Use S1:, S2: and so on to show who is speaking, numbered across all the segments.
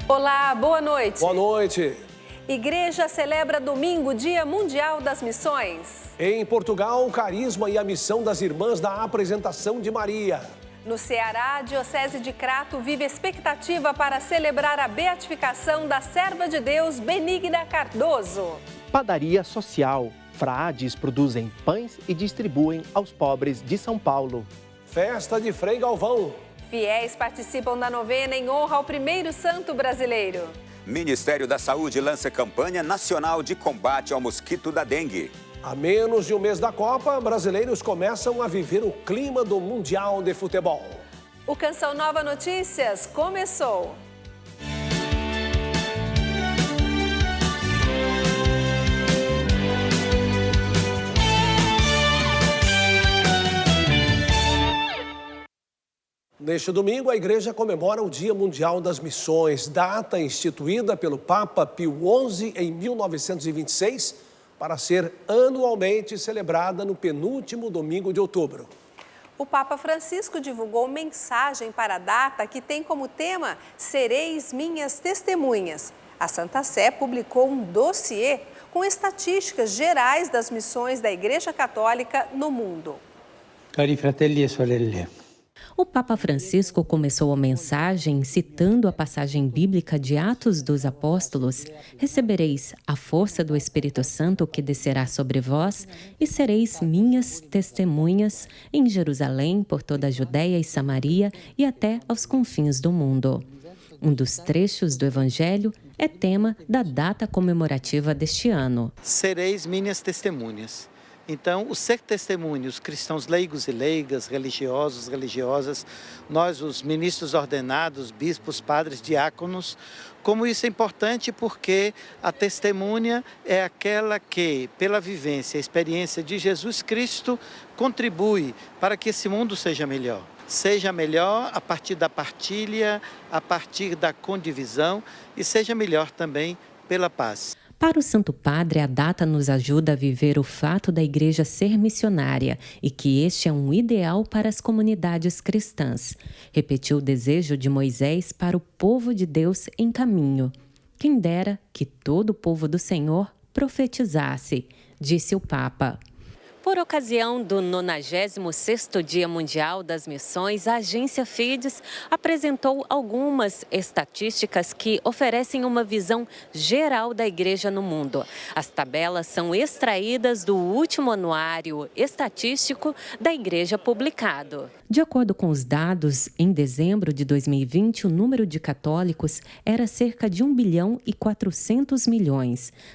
S1: Olá, boa noite.
S2: Boa noite.
S1: Igreja celebra domingo, Dia Mundial das Missões.
S2: Em Portugal, o carisma e a missão das irmãs da apresentação de Maria.
S1: No Ceará, a Diocese de Crato vive expectativa para celebrar a beatificação da serva de Deus, Benigna Cardoso.
S3: Padaria social. Frades produzem pães e distribuem aos pobres de São Paulo.
S2: Festa de Frei Galvão.
S1: Fiéis participam da novena em honra ao primeiro santo brasileiro.
S4: Ministério da Saúde lança campanha nacional de combate ao mosquito da dengue.
S2: A menos de um mês da Copa, brasileiros começam a viver o clima do Mundial de Futebol.
S1: O Canção Nova Notícias começou.
S2: Neste domingo, a igreja comemora o Dia Mundial das Missões, data instituída pelo Papa Pio XI em 1926, para ser anualmente celebrada no penúltimo domingo de outubro.
S1: O Papa Francisco divulgou mensagem para a data que tem como tema Sereis Minhas Testemunhas. A Santa Sé publicou um dossiê com estatísticas gerais das missões da Igreja Católica no mundo.
S5: Cari fratelli e sorelle.
S6: O Papa Francisco começou a mensagem citando a passagem bíblica de Atos dos Apóstolos: recebereis a força do Espírito Santo que descerá sobre vós e sereis minhas testemunhas em Jerusalém, por toda a Judéia e Samaria e até aos confins do mundo. Um dos trechos do Evangelho é tema da data comemorativa deste ano.
S7: Sereis minhas testemunhas. Então, o ser testemunho, os cristãos leigos e leigas, religiosos, religiosas, nós, os ministros ordenados, bispos, padres, diáconos, como isso é importante porque a testemunha é aquela que, pela vivência, a experiência de Jesus Cristo, contribui para que esse mundo seja melhor. Seja melhor a partir da partilha, a partir da condivisão e seja melhor também pela paz.
S6: Para o Santo Padre, a data nos ajuda a viver o fato da Igreja ser missionária e que este é um ideal para as comunidades cristãs. Repetiu o desejo de Moisés para o povo de Deus em caminho. Quem dera que todo o povo do Senhor profetizasse, disse o Papa. Por ocasião do 96º Dia Mundial das Missões, a agência Fides apresentou algumas estatísticas que oferecem uma visão geral da Igreja no mundo. As tabelas são extraídas do último anuário estatístico da Igreja publicado. De acordo com os dados, em dezembro de 2020, o número de católicos era cerca de 1,4 bilhão,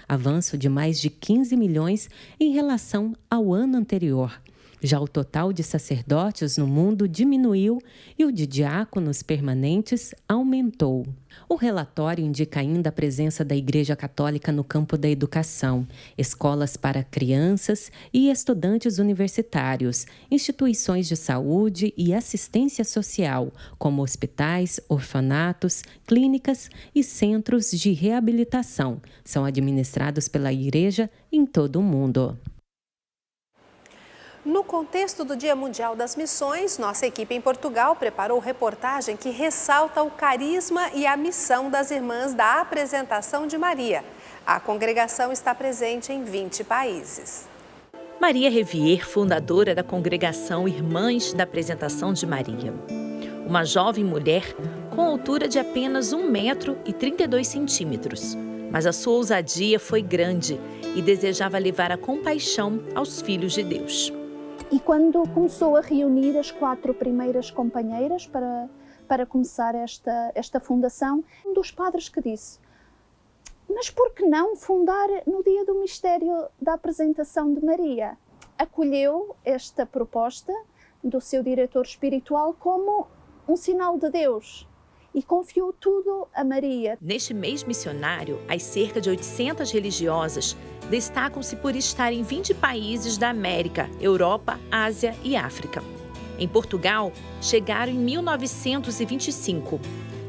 S6: avanço de mais de 15 milhões em relação ao ano anterior. Já o total de sacerdotes no mundo diminuiu e o de diáconos permanentes aumentou. O relatório indica ainda a presença da Igreja Católica no campo da educação, escolas para crianças e estudantes universitários, instituições de saúde e assistência social, como hospitais, orfanatos, clínicas e centros de reabilitação, são administrados pela Igreja em todo o mundo.
S1: No contexto do Dia Mundial das Missões, nossa equipe em Portugal preparou reportagem que ressalta o carisma e a missão das Irmãs da Apresentação de Maria. A congregação está presente em 20 países.
S8: Maria Revier, fundadora da congregação Irmãs da Apresentação de Maria. Uma jovem mulher com altura de apenas 1,32 m. Mas a sua ousadia foi grande e desejava levar a compaixão aos filhos de Deus.
S9: E quando começou a reunir as 4 primeiras companheiras para começar esta fundação, um dos padres que disse: mas por que não fundar no dia do mistério da apresentação de Maria? Acolheu esta proposta do seu diretor espiritual como um sinal de Deus e confiou tudo a Maria.
S8: Neste mês missionário, as cerca de 800 religiosas destacam-se por estar em 20 países da América, Europa, Ásia e África. Em Portugal, chegaram em 1925.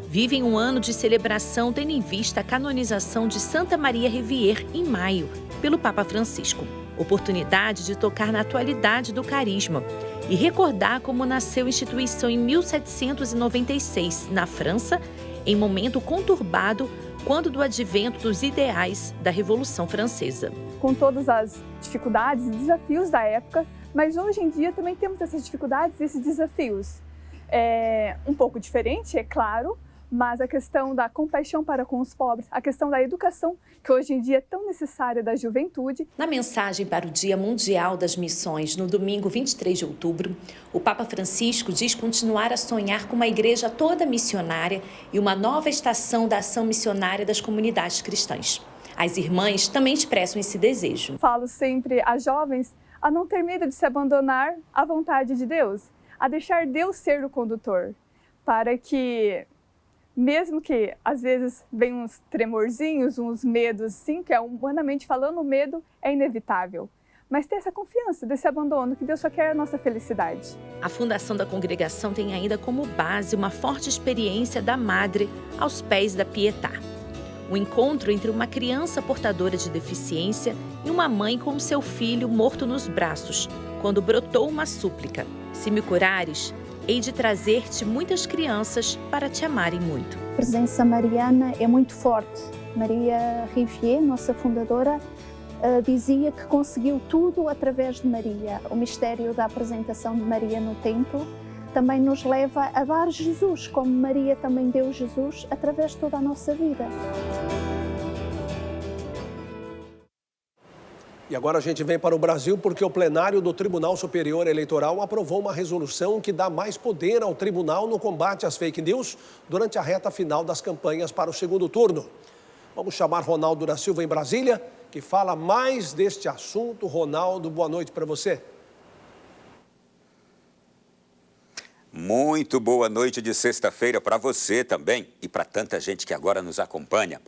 S8: Vivem um ano de celebração tendo em vista a canonização de Santa Maria Revier em maio, pelo Papa Francisco. Oportunidade de tocar na atualidade do carisma e recordar como nasceu a instituição em 1796, na França, em momento conturbado quando do advento dos ideais da Revolução Francesa.
S10: Com todas as dificuldades e desafios da época, mas hoje em dia também temos essas dificuldades e esses desafios. É um pouco diferente, é claro, mas a questão da compaixão para com os pobres, a questão da educação, que hoje em dia é tão necessária da juventude.
S8: Na mensagem para o Dia Mundial das Missões, no domingo 23 de outubro, o Papa Francisco diz continuar a sonhar com uma igreja toda missionária e uma nova estação da ação missionária das comunidades cristãs. As irmãs também expressam esse desejo.
S10: Falo sempre a jovens a não ter medo de se abandonar à vontade de Deus, a deixar Deus ser o condutor, para que, mesmo que às vezes venham uns tremorzinhos, uns medos, sim, que humanamente falando, o medo é inevitável. Mas ter essa confiança desse abandono, que Deus só quer a nossa felicidade.
S8: A fundação da congregação tem ainda como base uma forte experiência da Madre aos pés da Pietà. O encontro entre uma criança portadora de deficiência e uma mãe com seu filho morto nos braços, quando brotou uma súplica: se me curares, hei de trazer-te muitas crianças para te amarem muito.
S9: A presença mariana é muito forte. Maria Rivier, nossa fundadora, dizia que conseguiu tudo através de Maria. O mistério da apresentação de Maria no templo também nos leva a dar Jesus, como Maria também deu Jesus, através de toda a nossa vida.
S2: E agora a gente vem para o Brasil porque o plenário do Tribunal Superior Eleitoral aprovou uma resolução que dá mais poder ao tribunal no combate às fake news durante a reta final das campanhas para o segundo turno. Vamos chamar Ronaldo da Silva em Brasília, que fala mais deste assunto. Ronaldo, boa noite para você.
S4: Muito boa noite de sexta-feira para você também e para tanta gente que agora nos acompanha.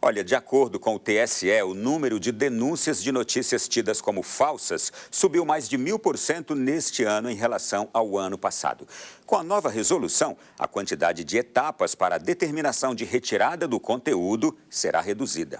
S4: Olha, de acordo com o TSE, o número de denúncias de notícias tidas como falsas subiu mais de 1000% neste ano em relação ao ano passado. Com a nova resolução, a quantidade de etapas para a determinação de retirada do conteúdo será reduzida.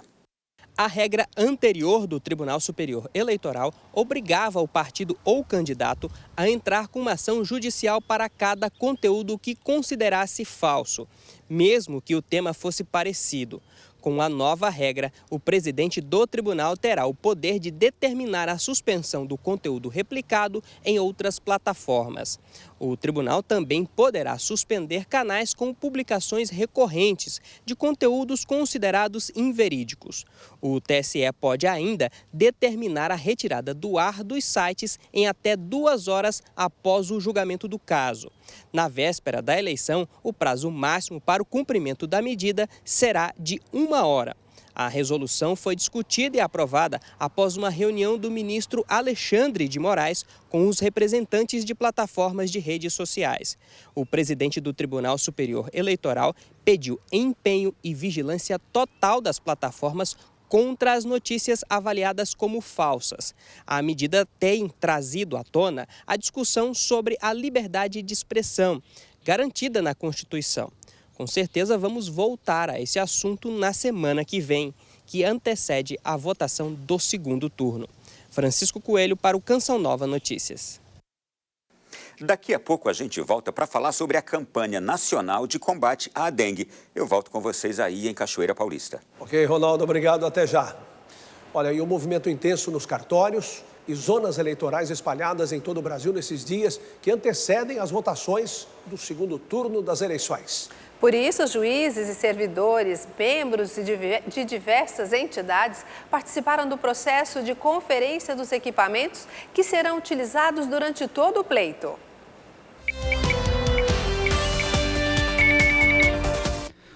S3: A regra anterior do Tribunal Superior Eleitoral obrigava o partido ou candidato a entrar com uma ação judicial para cada conteúdo que considerasse falso, mesmo que o tema fosse parecido. Com a nova regra, o presidente do tribunal terá o poder de determinar a suspensão do conteúdo replicado em outras plataformas. O tribunal também poderá suspender canais com publicações recorrentes de conteúdos considerados inverídicos. O TSE pode ainda determinar a retirada do ar dos sites em até 2 horas após o julgamento do caso. Na véspera da eleição, o prazo máximo para o cumprimento da medida será de 1 hora. A resolução foi discutida e aprovada após uma reunião do ministro Alexandre de Moraes com os representantes de plataformas de redes sociais. O presidente do Tribunal Superior Eleitoral pediu empenho e vigilância total das plataformas contra as notícias avaliadas como falsas. A medida tem trazido à tona a discussão sobre a liberdade de expressão, garantida na Constituição. Com certeza vamos voltar a esse assunto na semana que vem, que antecede a votação do segundo turno. Francisco Coelho para o Canção Nova Notícias.
S4: Daqui a pouco a gente volta para falar sobre a campanha nacional de combate à dengue. Eu volto com vocês aí em Cachoeira Paulista.
S2: Ok, Ronaldo, obrigado. Até já. Olha, e um movimento intenso nos cartórios e zonas eleitorais espalhadas em todo o Brasil nesses dias que antecedem as votações do segundo turno das eleições.
S1: Por isso, juízes e servidores, membros de diversas entidades participaram do processo de conferência dos equipamentos que serão utilizados durante todo o pleito.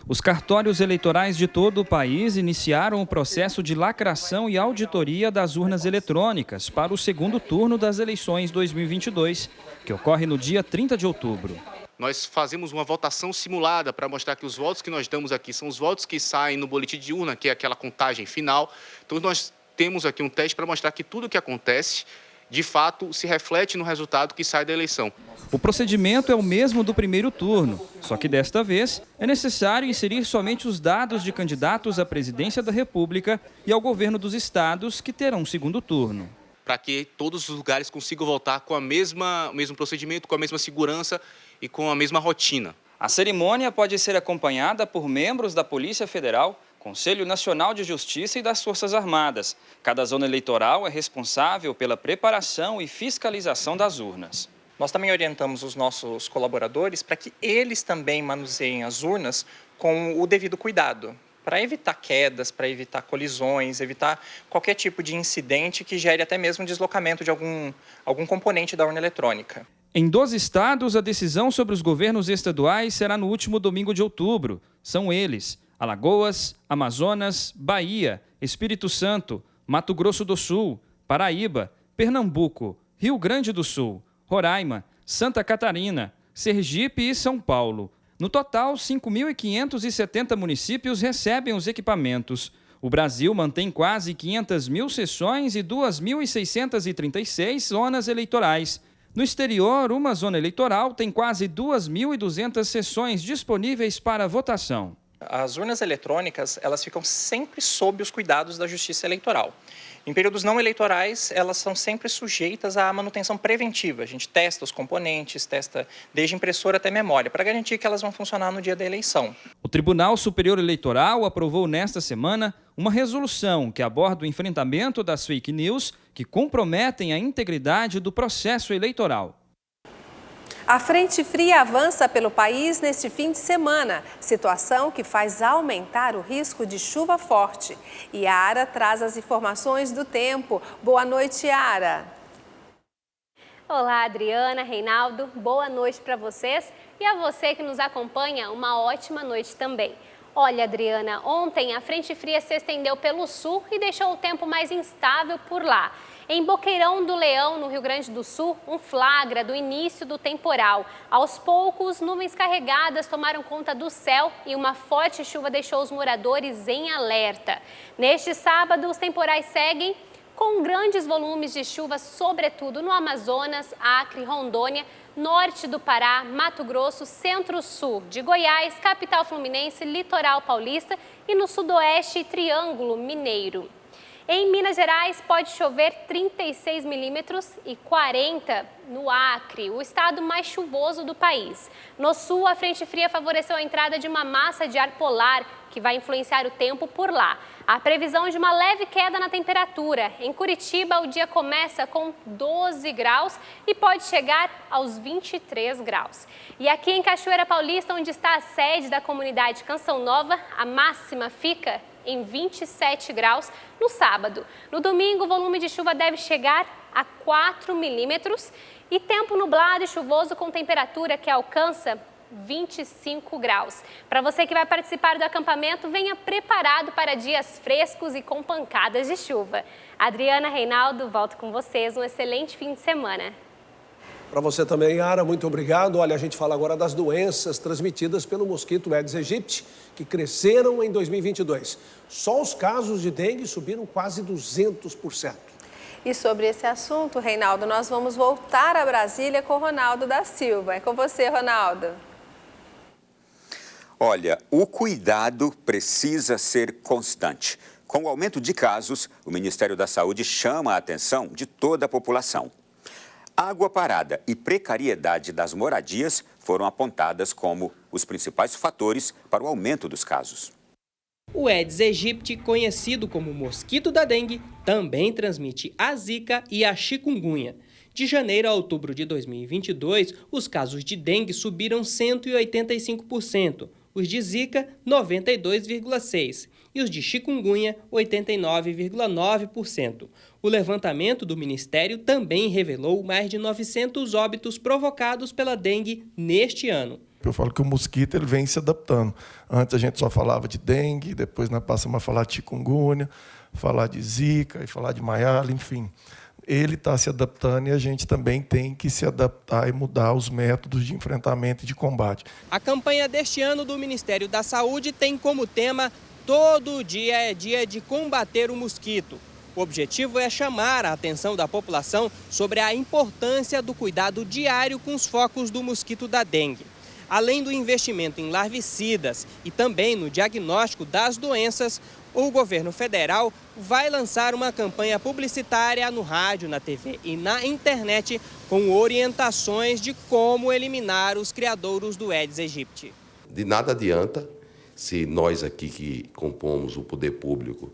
S11: Os cartórios eleitorais de todo o país iniciaram o processo de lacração e auditoria das urnas eletrônicas para o segundo turno das eleições 2022, que ocorre no dia 30 de outubro.
S12: Nós fazemos uma votação simulada para mostrar que os votos que nós damos aqui são os votos que saem no boletim de urna, que é aquela contagem final. Então, nós temos aqui um teste para mostrar que tudo o que acontece, de fato, se reflete no resultado que sai da eleição.
S11: O procedimento é o mesmo do primeiro turno, só que desta vez é necessário inserir somente os dados de candidatos à presidência da República e ao governo dos estados, que terão um segundo turno.
S12: Para que todos os lugares consigam votar com o mesmo procedimento, com a mesma segurança e com a mesma rotina.
S11: A cerimônia pode ser acompanhada por membros da Polícia Federal, Conselho Nacional de Justiça e das Forças Armadas. Cada zona eleitoral é responsável pela preparação e fiscalização das urnas.
S13: Nós também orientamos os nossos colaboradores para que eles também manuseiem as urnas com o devido cuidado, para evitar quedas, para evitar colisões, evitar qualquer tipo de incidente que gere até mesmo deslocamento de algum componente da urna eletrônica.
S11: Em 12 estados, a decisão sobre os governos estaduais será no último domingo de outubro. São eles: Alagoas, Amazonas, Bahia, Espírito Santo, Mato Grosso do Sul, Paraíba, Pernambuco, Rio Grande do Sul, Roraima, Santa Catarina, Sergipe e São Paulo. No total, 5.570 municípios recebem os equipamentos. O Brasil mantém quase 500 mil sessões e 2.636 zonas eleitorais. No exterior, uma zona eleitoral tem quase 2.200 sessões disponíveis para votação.
S13: As urnas eletrônicas, elas ficam sempre sob os cuidados da Justiça Eleitoral. Em períodos não eleitorais, elas são sempre sujeitas à manutenção preventiva. A gente testa os componentes, testa desde impressora até memória, para garantir que elas vão funcionar no dia da eleição.
S11: O Tribunal Superior Eleitoral aprovou nesta semana uma resolução que aborda o enfrentamento das fake news que comprometem a integridade do processo eleitoral.
S1: A frente fria avança pelo país neste fim de semana, situação que faz aumentar o risco de chuva forte. E a Ara traz as informações do tempo. Boa noite, Ara.
S14: Olá, Adriana, Reinaldo, boa noite para vocês e a você que nos acompanha, uma ótima noite também. Olha, Adriana, ontem a frente fria se estendeu pelo sul e deixou o tempo mais instável por lá. Em Boqueirão do Leão, no Rio Grande do Sul, um flagra do início do temporal. Aos poucos, nuvens carregadas tomaram conta do céu e uma forte chuva deixou os moradores em alerta. Neste sábado, os temporais seguem com grandes volumes de chuva, sobretudo no Amazonas, Acre, Rondônia, norte do Pará, Mato Grosso, centro-sul de Goiás, capital fluminense, litoral paulista e no sudoeste e Triângulo Mineiro. Em Minas Gerais, pode chover 36 milímetros e 40 no Acre, o estado mais chuvoso do país. No sul, a frente fria favoreceu a entrada de uma massa de ar polar, que vai influenciar o tempo por lá. A previsão de uma leve queda na temperatura. Em Curitiba, o dia começa com 12 graus e pode chegar aos 23 graus. E aqui em Cachoeira Paulista, onde está a sede da comunidade Canção Nova, a máxima fica em 27 graus no sábado. No domingo, o volume de chuva deve chegar a 4 milímetros e tempo nublado e chuvoso com temperatura que alcança 25 graus. Para você que vai participar do acampamento, venha preparado para dias frescos e com pancadas de chuva. Adriana, Reinaldo, volto com vocês. Um excelente fim de semana.
S2: Para você também, Ara, muito obrigado. Olha, a gente fala agora das doenças transmitidas pelo mosquito Aedes aegypti, que cresceram em 2022. Só os casos de dengue subiram quase 200%.
S1: E sobre esse assunto, Reinaldo, nós vamos voltar a Brasília com o Ronaldo da Silva. É com você, Ronaldo.
S4: Olha, o cuidado precisa ser constante. Com o aumento de casos, o Ministério da Saúde chama a atenção de toda a população. Água parada e precariedade das moradias foram apontadas como os principais fatores para o aumento dos casos.
S3: O Aedes aegypti, conhecido como mosquito da dengue, também transmite a zika e a chikungunya. De janeiro a outubro de 2022, os casos de dengue subiram 185%, os de zika 92,6% e os de chikungunya 89,9%. O levantamento do Ministério também revelou mais de 900 óbitos provocados pela dengue neste ano.
S15: Eu falo que o mosquito ele vem se adaptando. Antes a gente só falava de dengue, depois nós passamos a falar de chikungunya, falar de zika e falar de maiala, enfim. Ele está se adaptando e a gente também tem que se adaptar e mudar os métodos de enfrentamento e de combate.
S3: A campanha deste ano do Ministério da Saúde tem como tema "Todo dia é dia de combater o mosquito". O objetivo é chamar a atenção da população sobre a importância do cuidado diário com os focos do mosquito da dengue. Além do investimento em larvicidas e também no diagnóstico das doenças, o governo federal vai lançar uma campanha publicitária no rádio, na TV e na internet com orientações de como eliminar os criadouros do Aedes aegypti.
S16: De nada adianta se nós aqui que compomos o poder público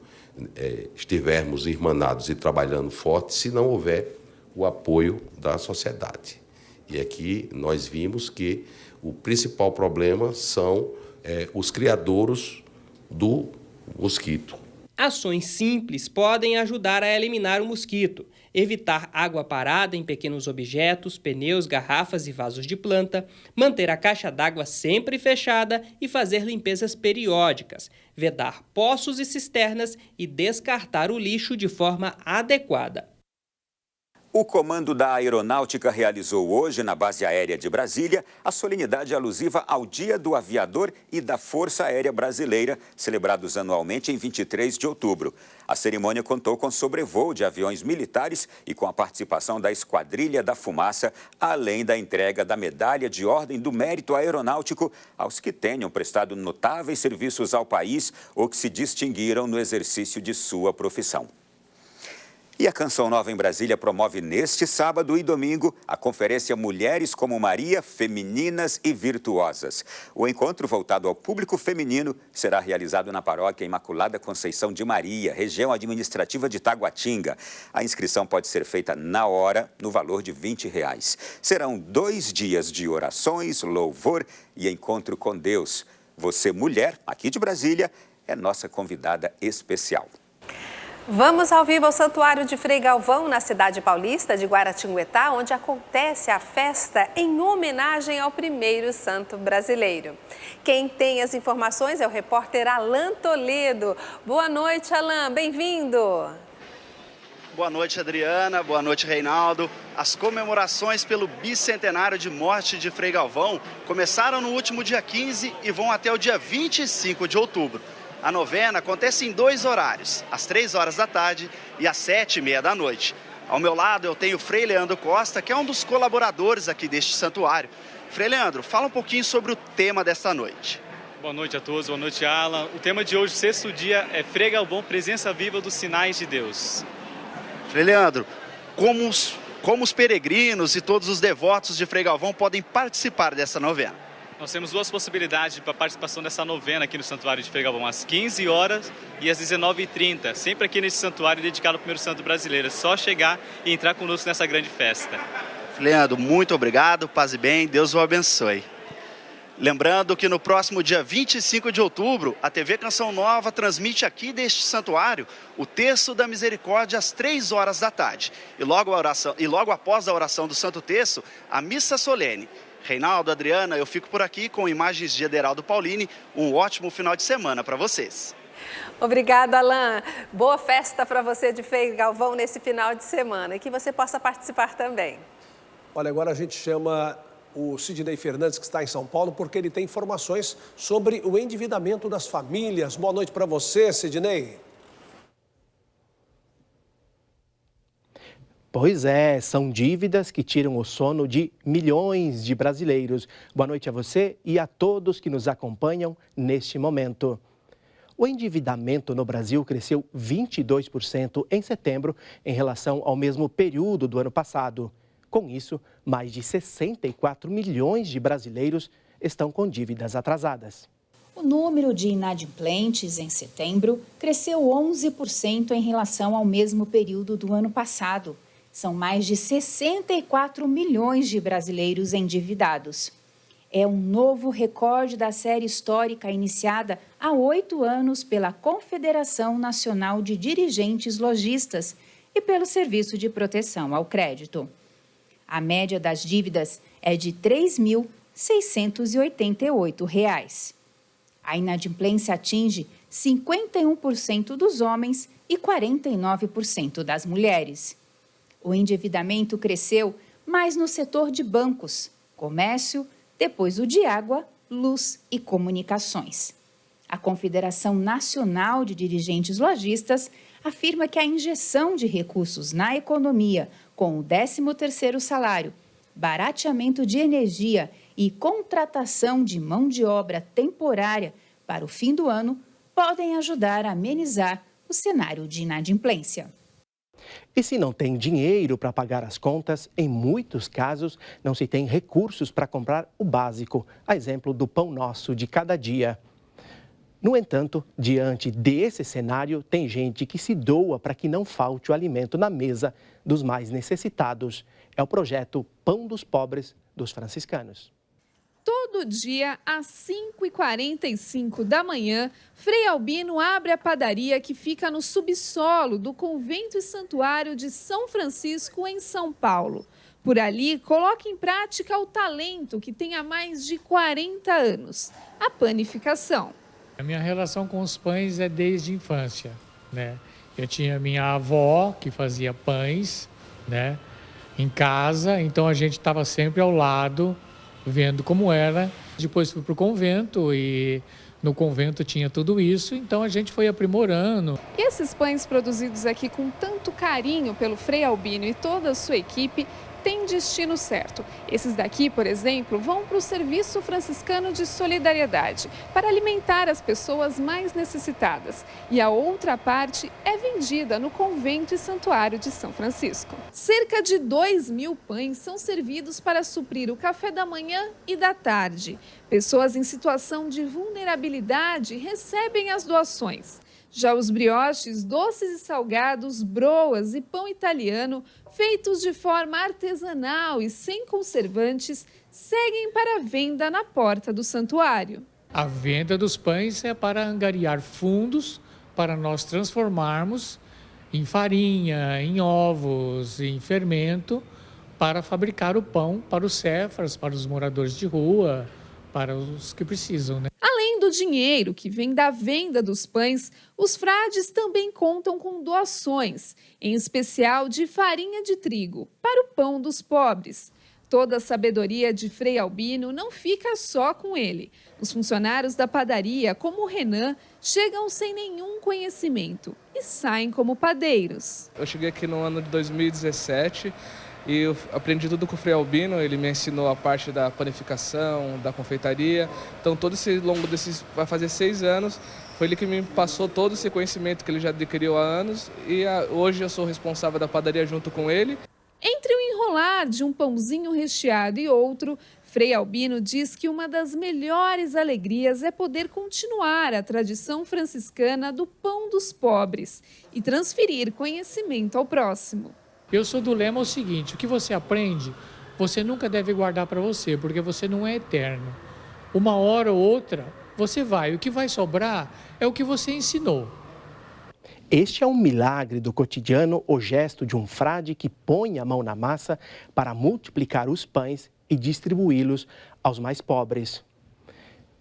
S16: estivermos irmanados e trabalhando forte, se não houver o apoio da sociedade. E aqui nós vimos que o principal problema são os criadouros do mosquito.
S3: Ações simples podem ajudar a eliminar o mosquito. Evitar água parada em pequenos objetos, pneus, garrafas e vasos de planta, manter a caixa d'água sempre fechada e fazer limpezas periódicas, vedar poços e cisternas e descartar o lixo de forma adequada.
S4: O Comando da Aeronáutica realizou hoje, na Base Aérea de Brasília, a solenidade alusiva ao Dia do Aviador e da Força Aérea Brasileira, celebrados anualmente em 23 de outubro. A cerimônia contou com sobrevoo de aviões militares e com a participação da Esquadrilha da Fumaça, além da entrega da Medalha de Ordem do Mérito Aeronáutico aos que tenham prestado notáveis serviços ao país ou que se distinguiram no exercício de sua profissão. E a Canção Nova em Brasília promove neste sábado e domingo a conferência Mulheres como Maria, Femininas e Virtuosas. O encontro voltado ao público feminino será realizado na Paróquia Imaculada Conceição de Maria, região administrativa de Taguatinga. A inscrição pode ser feita na hora, no valor de R$20. Serão 2 dias de orações, louvor e encontro com Deus. Você, mulher, aqui de Brasília, é nossa convidada especial.
S1: Vamos ao vivo ao Santuário de Frei Galvão, na cidade paulista de Guaratinguetá, onde acontece a festa em homenagem ao primeiro santo brasileiro. Quem tem as informações é o repórter Alan Toledo. Boa noite, Alan, bem-vindo.
S17: Boa noite, Adriana. Boa noite, Reinaldo. As comemorações pelo bicentenário de morte de Frei Galvão começaram no último dia 15 e vão até o dia 25 de outubro. A novena acontece em 2 horários, às 3 horas da tarde e às 7h30 da noite. Ao meu lado eu tenho o Frei Leandro Costa, que é um dos colaboradores aqui deste santuário. Frei Leandro, fala um pouquinho sobre o tema desta noite.
S18: Boa noite a todos, boa noite, Alan. O tema de hoje, 6º dia, é Frei Galvão, presença viva dos sinais de Deus.
S17: Frei Leandro, como os peregrinos e todos os devotos de Frei Galvão podem participar dessa novena?
S18: Nós temos 2 possibilidades para a participação dessa novena aqui no Santuário de Frei Galvão, às 15 horas e às 19h30, sempre aqui nesse santuário dedicado ao primeiro santo brasileiro. É só chegar e entrar conosco nessa grande festa.
S17: Leandro, muito obrigado, paz e bem, Deus o abençoe. Lembrando que no próximo dia 25 de outubro, a TV Canção Nova transmite aqui deste santuário o Terço da Misericórdia às 3 horas da tarde. E logo após a oração do Santo Terço, a missa solene. Reinaldo, Adriana, eu fico por aqui com imagens de Ederaldo Paulini. Um ótimo final de semana para vocês.
S1: Obrigada, Alan. Boa festa para você de Frei Galvão nesse final de semana e que você possa participar também.
S2: Olha, agora a gente chama o Sidney Fernandes, que está em São Paulo, porque ele tem informações sobre o endividamento das famílias. Boa noite para você, Sidney.
S19: Pois é, são dívidas que tiram o sono de milhões de brasileiros. Boa noite a você e a todos que nos acompanham neste momento. O endividamento no Brasil cresceu 22% em setembro em relação ao mesmo período do ano passado. Com isso, mais de 64 milhões de brasileiros estão com dívidas atrasadas.
S20: O número de inadimplentes em setembro cresceu 11% em relação ao mesmo período do ano passado. São mais de 64 milhões de brasileiros endividados. É um novo recorde da série histórica iniciada há 8 anos pela Confederação Nacional de Dirigentes Lojistas e pelo Serviço de Proteção ao Crédito. A média das dívidas é de R$ 3.688. A inadimplência atinge 51% dos homens e 49% das mulheres. O endividamento cresceu mais no setor de bancos, comércio, depois o de água, luz e comunicações. A Confederação Nacional de Dirigentes Lojistas afirma que a injeção de recursos na economia com o 13º salário, barateamento de energia e contratação de mão de obra temporária para o fim do ano podem ajudar a amenizar o cenário de inadimplência.
S19: E se não tem dinheiro para pagar as contas, em muitos casos não se tem recursos para comprar o básico, a exemplo do pão nosso de cada dia. No entanto, diante desse cenário, tem gente que se doa para que não falte o alimento na mesa dos mais necessitados. É o projeto Pão dos Pobres dos franciscanos.
S21: Todo dia, às 5h45 da manhã, Frei Albino abre a padaria que fica no subsolo do Convento e Santuário de São Francisco, em São Paulo. Por ali, coloca em prática o talento que tem há mais de 40 anos, a panificação.
S22: A minha relação com os pães é desde a infância, né? Eu tinha minha avó que fazia pães, né, em casa, então a gente estava sempre ao lado, vendo como era. Depois fui para o convento e no convento tinha tudo isso, então a gente foi aprimorando.
S21: E esses pães produzidos aqui com tanto carinho pelo Frei Albino e toda a sua equipe têm destino certo. Esses daqui, por exemplo, vão para o Serviço Franciscano de Solidariedade, para alimentar as pessoas mais necessitadas. E a outra parte é vendida no Convento e Santuário de São Francisco. Cerca de 2.000 pães são servidos para suprir o café da manhã e da tarde. Pessoas em situação de vulnerabilidade recebem as doações. Já os brioches, doces e salgados, broas e pão italiano, feitos de forma artesanal e sem conservantes, seguem para a venda na porta do santuário.
S22: A venda dos pães é para angariar fundos para nós transformarmos em farinha, em ovos, em fermento, para fabricar o pão para os cefras, para os moradores de rua, para os que precisam, né?
S21: Além do dinheiro que vem da venda dos pães, os frades também contam com doações, em especial de farinha de trigo, para o pão dos pobres. Toda a sabedoria de Frei Albino não fica só com ele. Os funcionários da padaria, como o Renan, chegam sem nenhum conhecimento e saem como padeiros.
S23: Eu cheguei aqui no ano de 2017 e eu aprendi tudo com o Frei Albino. Ele me ensinou a parte da panificação, da confeitaria. Então, todo esse longo desses, vai fazer 6 anos, foi ele que me passou todo esse conhecimento que ele já adquiriu há anos. E hoje eu sou responsável da padaria junto com ele.
S21: Entre o enrolar de um pãozinho recheado e outro, Frei Albino diz que uma das melhores alegrias é poder continuar a tradição franciscana do pão dos pobres e transferir conhecimento ao próximo.
S22: Eu sou do lema o seguinte: o que você aprende, você nunca deve guardar para você, porque você não é eterno. Uma hora ou outra, você vai. O que vai sobrar é o que você ensinou.
S19: Este é um milagre do cotidiano, o gesto de um frade que põe a mão na massa para multiplicar os pães e distribuí-los aos mais pobres.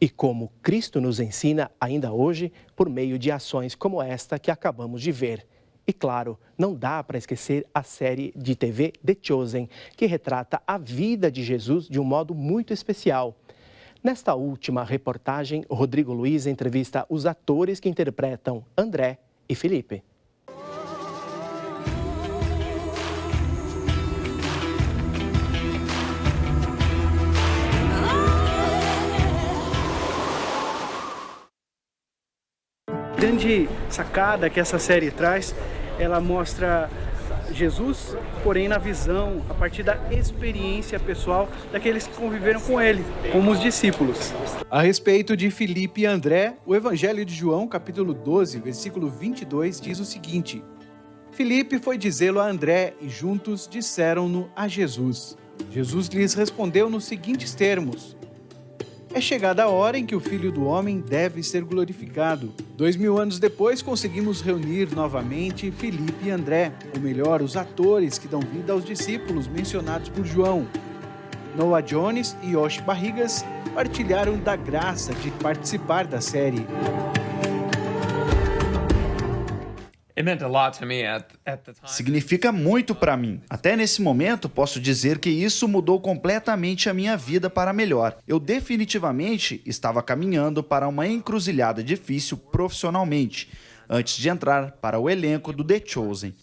S19: E como Cristo nos ensina ainda hoje, por meio de ações como esta que acabamos de ver. E claro, não dá para esquecer a série de TV The Chosen, que retrata a vida de Jesus de um modo muito especial. Nesta última reportagem, Rodrigo Luiz entrevista os atores que interpretam André e Felipe.
S24: Grande sacada que essa série traz, ela mostra Jesus, porém na visão, a partir da experiência pessoal daqueles que conviveram com ele, como os discípulos.
S25: A respeito de Filipe e André, o Evangelho de João, capítulo 12, versículo 22, diz o seguinte: Filipe foi dizê-lo a André e juntos disseram-no a Jesus. Jesus lhes respondeu nos seguintes termos: é chegada a hora em que o Filho do Homem deve ser glorificado. 2000 anos depois, conseguimos reunir novamente Filipe e André, ou melhor, os atores que dão vida aos discípulos mencionados por João. Noah Jones e Yoshi Barrigas partilharam da graça de participar da série.
S26: Significa muito para mim. Até nesse momento, posso dizer que isso mudou completamente a minha vida para melhor. Eu definitivamente estava caminhando para uma encruzilhada difícil profissionalmente, antes de entrar para o elenco do The Chosen.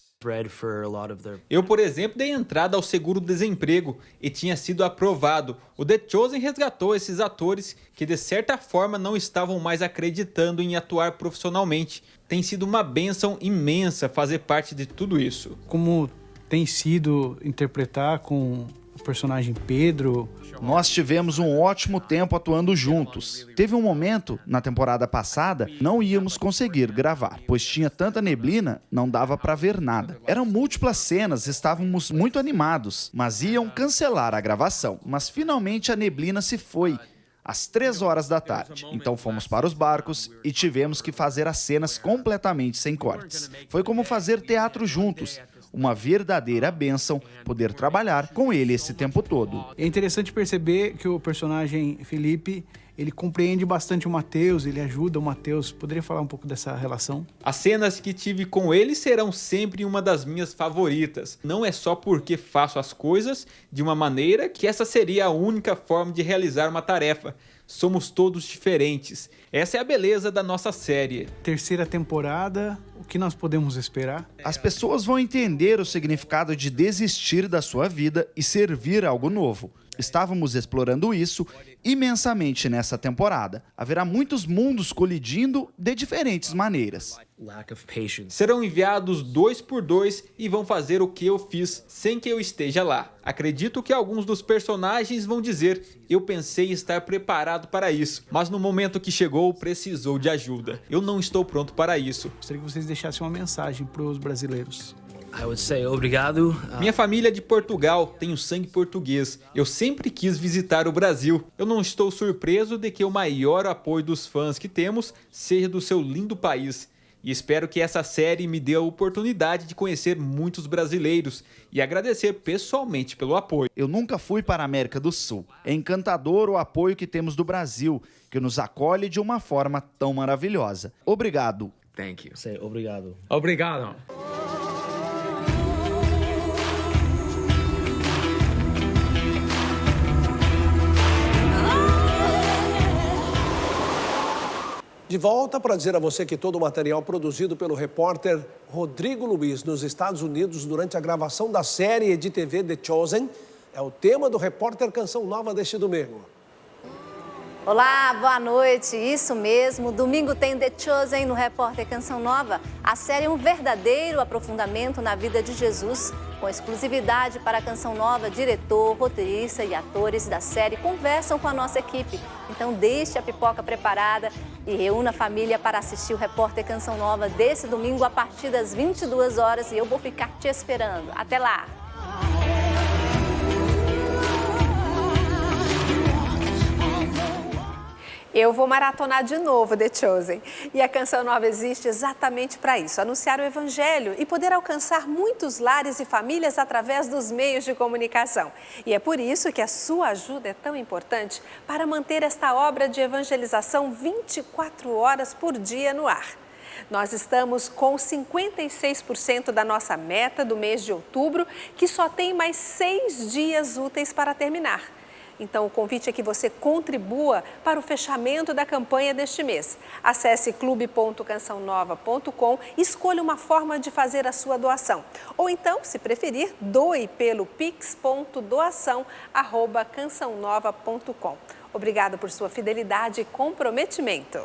S5: Eu, por exemplo, dei entrada ao seguro-desemprego e tinha sido aprovado. O The Chosen resgatou esses atores que, de certa forma, não estavam mais acreditando em atuar profissionalmente. Tem sido uma bênção imensa fazer parte de tudo isso.
S24: Como tem sido interpretar com o personagem Pedro?
S26: Nós tivemos um ótimo tempo atuando juntos. Teve um momento, na temporada passada, não íamos conseguir gravar, pois tinha tanta neblina, não dava para ver nada. Eram múltiplas cenas, estávamos muito animados, mas iam cancelar a gravação. Mas finalmente a neblina se foi, às 3 horas da tarde. Então fomos para os barcos e tivemos que fazer as cenas completamente sem cortes. Foi como fazer teatro juntos. Uma verdadeira bênção poder trabalhar com ele esse tempo todo.
S24: É interessante perceber que o personagem Felipe, ele compreende bastante o Mateus, ele ajuda o Mateus. Poderia falar um pouco dessa relação?
S5: As cenas que tive com ele serão sempre uma das minhas favoritas. Não é só porque faço as coisas de uma maneira que essa seria a única forma de realizar uma tarefa. Somos todos diferentes. Essa é a beleza da nossa série.
S24: Terceira temporada, o que nós podemos esperar?
S26: As pessoas vão entender o significado de desistir da sua vida e servir algo novo. Estávamos explorando isso imensamente nessa temporada. Haverá muitos mundos colidindo de diferentes maneiras.
S5: Serão enviados 2 por 2 e vão fazer o que eu fiz sem que eu esteja lá. Acredito que alguns dos personagens vão dizer: eu pensei estar preparado para isso, mas no momento que chegou precisou de ajuda. Eu não estou pronto para isso.
S24: Gostaria que vocês deixassem uma mensagem para os brasileiros.
S5: Obrigado. Minha família é de Portugal, tenho sangue português. Eu sempre quis visitar o Brasil. Eu não estou surpreso de que o maior apoio dos fãs que temos seja do seu lindo país. E espero que essa série me dê a oportunidade de conhecer muitos brasileiros e agradecer pessoalmente pelo apoio.
S26: Eu nunca fui para a América do Sul. É encantador o apoio que temos do Brasil, que nos acolhe de uma forma tão maravilhosa. Obrigado.
S5: Thank you.
S6: Obrigado.
S5: Obrigado.
S2: De volta para dizer a você que todo o material produzido pelo repórter Rodrigo Luiz nos Estados Unidos durante a gravação da série de TV The Chosen é o tema do repórter Canção Nova deste domingo.
S7: Olá, boa noite. Isso mesmo, domingo tem The Chosen no Repórter Canção Nova. A série é um verdadeiro aprofundamento na vida de Jesus. Com exclusividade para a Canção Nova, diretor, roteirista e atores da série conversam com a nossa equipe. Então deixe a pipoca preparada e reúna a família para assistir o Repórter Canção Nova desse domingo a partir das 22 horas e eu vou ficar te esperando. Até lá!
S1: Eu vou maratonar de novo The Chosen. E a Canção Nova existe exatamente para isso, anunciar o Evangelho e poder alcançar muitos lares e famílias através dos meios de comunicação. E é por isso que a sua ajuda é tão importante para manter esta obra de evangelização 24 horas por dia no ar. Nós estamos com 56% da nossa meta do mês de outubro, que só tem mais 6 dias úteis para terminar. Então, o convite é que você contribua para o fechamento da campanha deste mês. Acesse clube.cançãonova.com e escolha uma forma de fazer a sua doação. Ou então, se preferir, doe pelo pix.doação@cançãonova.com. Obrigada por sua fidelidade e comprometimento.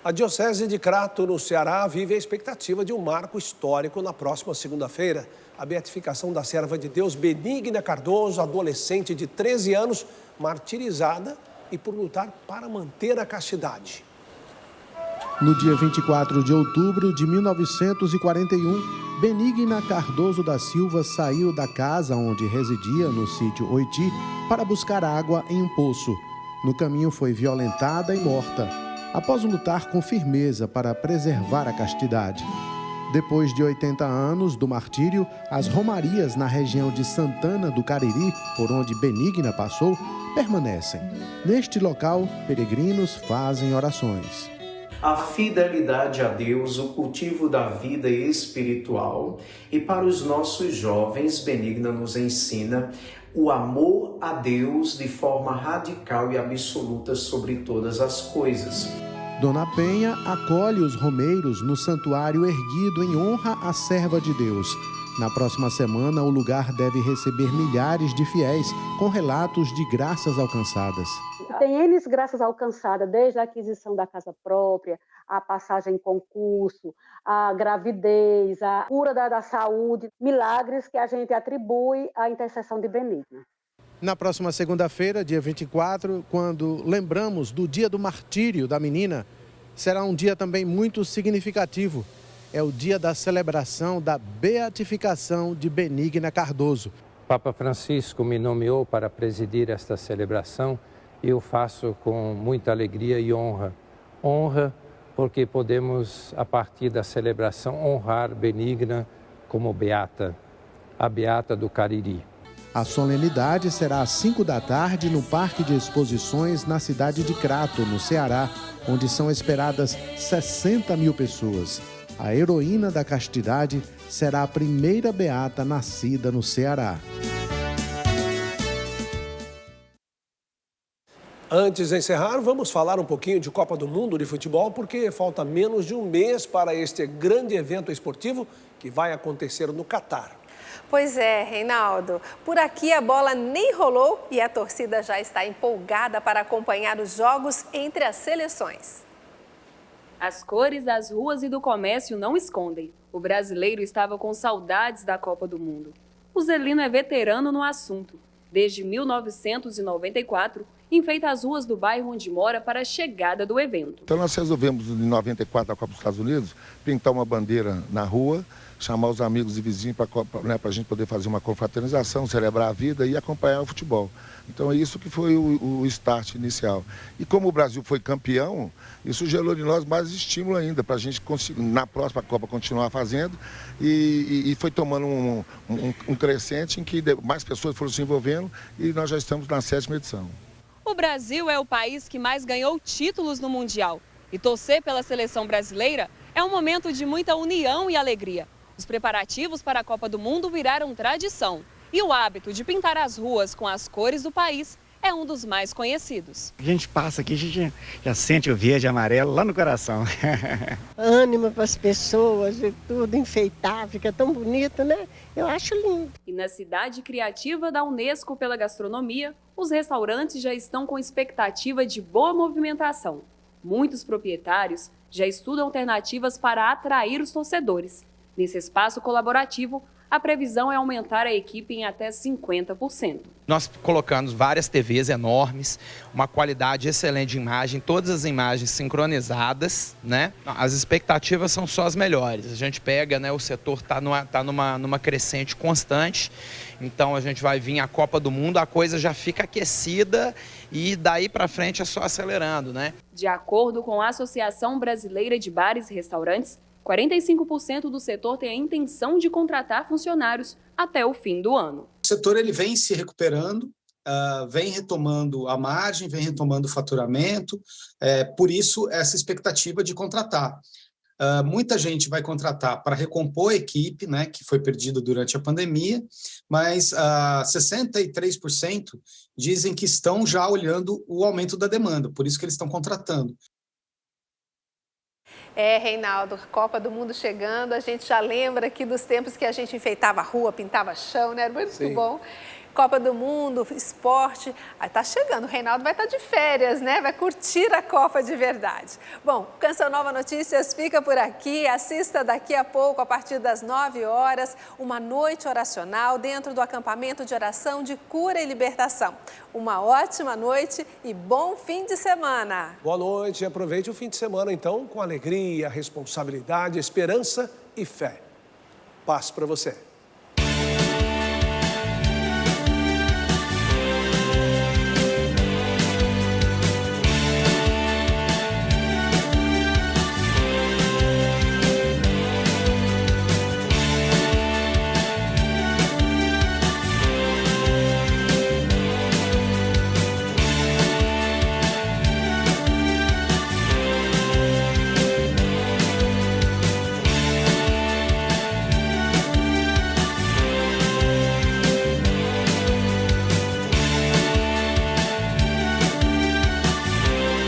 S2: A Diocese de Crato, no Ceará, vive a expectativa de um marco histórico na próxima segunda-feira. A beatificação da serva de Deus Benigna Cardoso, adolescente de 13 anos, martirizada e por lutar para manter a castidade.
S8: No dia 24 de outubro de 1941, Benigna Cardoso da Silva saiu da casa onde residia, no sítio Oiti, para buscar água em um poço. No caminho foi violentada e morta, após lutar com firmeza para preservar a castidade. Depois de 80 anos do martírio, as romarias na região de Santana do Cariri, por onde Benigna passou, permanecem. Neste local, peregrinos fazem orações.
S9: A fidelidade a Deus, o cultivo da vida espiritual. E para os nossos jovens, Benigna nos ensina o amor a Deus de forma radical e absoluta sobre todas as coisas.
S8: Dona Penha acolhe os romeiros no santuário erguido em honra à serva de Deus. Na próxima semana, o lugar deve receber milhares de fiéis com relatos de graças alcançadas.
S6: Tem N graças alcançadas, desde a aquisição da casa própria, a passagem em concurso, a gravidez, a cura da saúde, milagres que a gente atribui à intercessão de Benigna.
S8: Na próxima segunda-feira, dia 24, quando lembramos do dia do martírio da menina, será um dia também muito significativo. É o dia da celebração da beatificação de Benigna Cardoso.
S10: Papa Francisco me nomeou para presidir esta celebração e eu faço com muita alegria e honra. Honra porque podemos, a partir da celebração, honrar Benigna como beata, a beata do Cariri.
S8: A solenidade será às 5 da tarde no Parque de Exposições na cidade de Crato, no Ceará, onde são esperadas 60 mil pessoas. A heroína da castidade será a primeira beata nascida no Ceará.
S2: Antes de encerrar, vamos falar um pouquinho de Copa do Mundo de futebol, porque falta menos de um mês para este grande evento esportivo que vai acontecer no Catar.
S1: Pois é, Reinaldo. Por aqui a bola nem rolou e a torcida já está empolgada para acompanhar os jogos entre as seleções.
S11: As cores das ruas e do comércio não escondem. O brasileiro estava com saudades da Copa do Mundo. O Zelino é veterano no assunto. Desde 1994, enfeita as ruas do bairro onde mora para a chegada do evento.
S12: Então nós resolvemos, em 94, na Copa dos Estados Unidos, pintar uma bandeira na rua, chamar os amigos e vizinhos para a gente poder fazer uma confraternização, celebrar a vida e acompanhar o futebol. Então é isso que foi o start inicial. E como o Brasil foi campeão, isso gerou de nós mais estímulo ainda para a gente conseguir, na próxima Copa, continuar fazendo e foi tomando um crescente em que mais pessoas foram se envolvendo e nós já estamos na 7ª edição.
S11: O Brasil é o país que mais ganhou títulos no Mundial. E torcer pela seleção brasileira é um momento de muita união e alegria. Os preparativos para a Copa do Mundo viraram tradição. E o hábito de pintar as ruas com as cores do país é um dos mais conhecidos.
S13: A gente passa aqui, a gente já sente o verde e amarelo lá no coração.
S14: Ânimo para as pessoas e tudo, enfeitar, fica tão bonito, né? Eu acho lindo.
S11: E na cidade criativa da Unesco pela gastronomia, os restaurantes já estão com expectativa de boa movimentação. Muitos proprietários já estudam alternativas para atrair os torcedores. Nesse espaço colaborativo, a previsão é aumentar a equipe em até 50%.
S27: Nós colocamos várias TVs enormes, uma qualidade excelente de imagem, todas as imagens sincronizadas, né? As expectativas são só as melhores. A gente pega, né, o setor está numa crescente constante, então a gente vai vir a Copa do Mundo, a coisa já fica aquecida e daí para frente é só acelerando, né?
S11: De acordo com a Associação Brasileira de Bares e Restaurantes, 45% do setor tem a intenção de contratar funcionários até o fim do ano.
S28: O setor ele vem se recuperando, vem retomando a margem, vem retomando o faturamento, por isso essa expectativa de contratar. Muita gente vai contratar para recompor a equipe, né, que foi perdida durante a pandemia, mas 63% dizem que estão já olhando o aumento da demanda, por isso que eles estão contratando.
S1: Reinaldo, Copa do Mundo chegando, a gente já lembra aqui dos tempos que a gente enfeitava a rua, pintava chão, né? Era muito Sim. bom. Copa do Mundo, esporte, tá chegando, o Reinaldo vai estar de férias, né? Vai curtir a Copa de verdade. Bom, Canção Nova Notícias fica por aqui, assista daqui a pouco, a partir das 9 horas, uma noite oracional dentro do acampamento de oração de cura e libertação. Uma ótima noite e bom fim de semana.
S2: Boa noite e aproveite o fim de semana, então, com alegria, responsabilidade, esperança e fé. Paz para você.